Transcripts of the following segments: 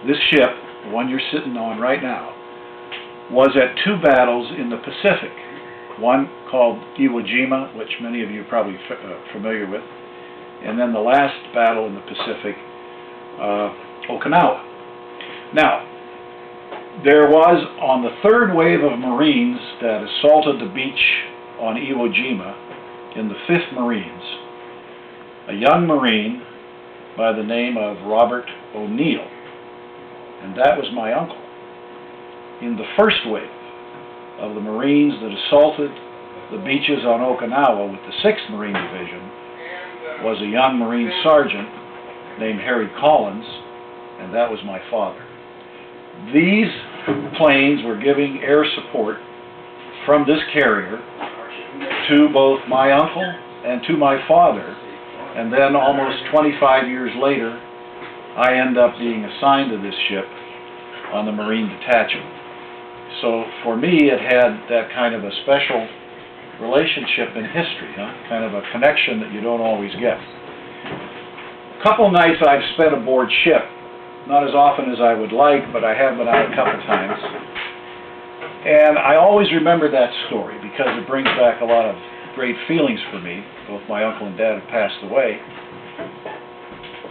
this ship, the one you're sitting on right now, was at 2 battles in the Pacific. One called Iwo Jima, which many of you are probably familiar with, and then the last battle in the Pacific, Okinawa. Now, there was, on the 3rd wave of Marines that assaulted the beach on Iwo Jima, in the 5th Marines, a young Marine by the name of Robert O'Neill, and that was my uncle. In the 1st wave of the Marines that assaulted the beaches on Okinawa with the 6th Marine Division was a young Marine sergeant named Harry Collins, and that was my father. These planes were giving air support from this carrier to both my uncle and to my father, and then almost 25 years later I end up being assigned to this ship on the Marine detachment. So for me it had that kind of a special relationship in history, kind of a connection that you don't always get. A couple nights I've spent aboard ship, not as often as I would like, but I have been out a couple times. And I always remember that story because it brings back a lot of great feelings for me. Both my uncle and dad have passed away.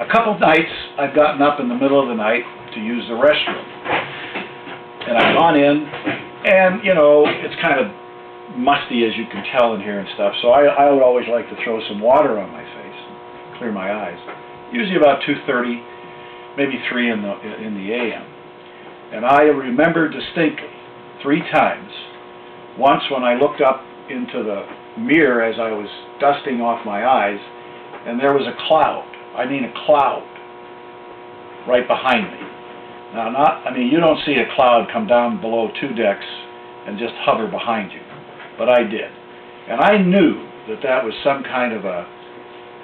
A couple nights I've gotten up in the middle of the night to use the restroom. And I've gone in, and you know, it's kind of musty as you can tell in here and stuff, so I would always like to throw some water on my face, clear my eyes. Usually about 2:30, maybe 3 in the a.m. And I remember distinctly 3 times. Once when I looked up into the mirror as I was dusting off my eyes, and there was a cloud. I mean a cloud right behind me. Now, you don't see a cloud come down below 2 decks and just hover behind you, but I did. And I knew that that was some kind of a,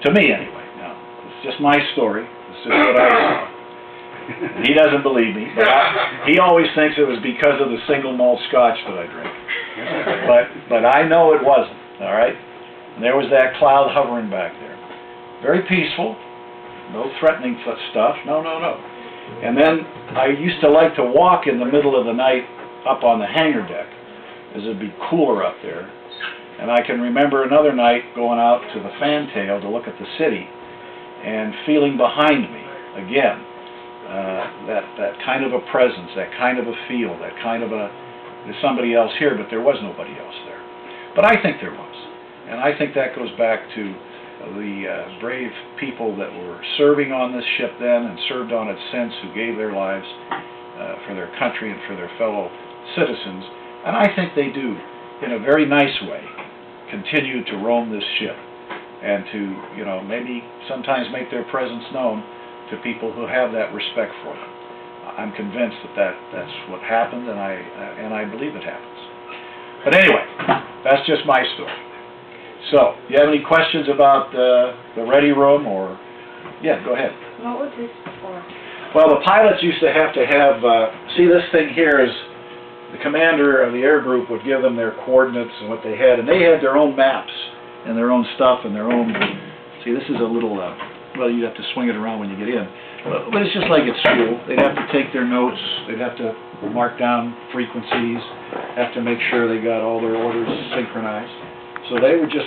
to me anyway, now, it's just my story, it's just what I saw. He doesn't believe me, but he always thinks it was because of the single malt scotch that I drink. But I know it wasn't, all right? And there was that cloud hovering back there. Very peaceful, no threatening stuff, no. And then I used to like to walk in the middle of the night up on the hangar deck, as it'd be cooler up there. And I can remember another night going out to the fantail to look at the city and feeling behind me, again, that kind of a presence, that kind of a feel, that kind of a, there's somebody else here, but there was nobody else there. But I think there was. And I think that goes back to the brave people that were serving on this ship then and served on it since, who gave their lives for their country and for their fellow citizens. And I think they do, in a very nice way, continue to roam this ship and to, you know, maybe sometimes make their presence known to people who have that respect for them. I'm convinced that's what happened, and I believe it happens. But anyway, that's just my story. So, you have any questions about the ready room, or, yeah, go ahead. What was this for? Well, the pilots used to have, see, this thing here is, the commander of the air group would give them their coordinates and what they had, and they had their own maps and their own stuff and their own, see, this is a little, well, you have to swing it around when you get in. But it's just like at school. They'd have to take their notes, they'd have to mark down frequencies, have to make sure they got all their orders synchronized. So they would just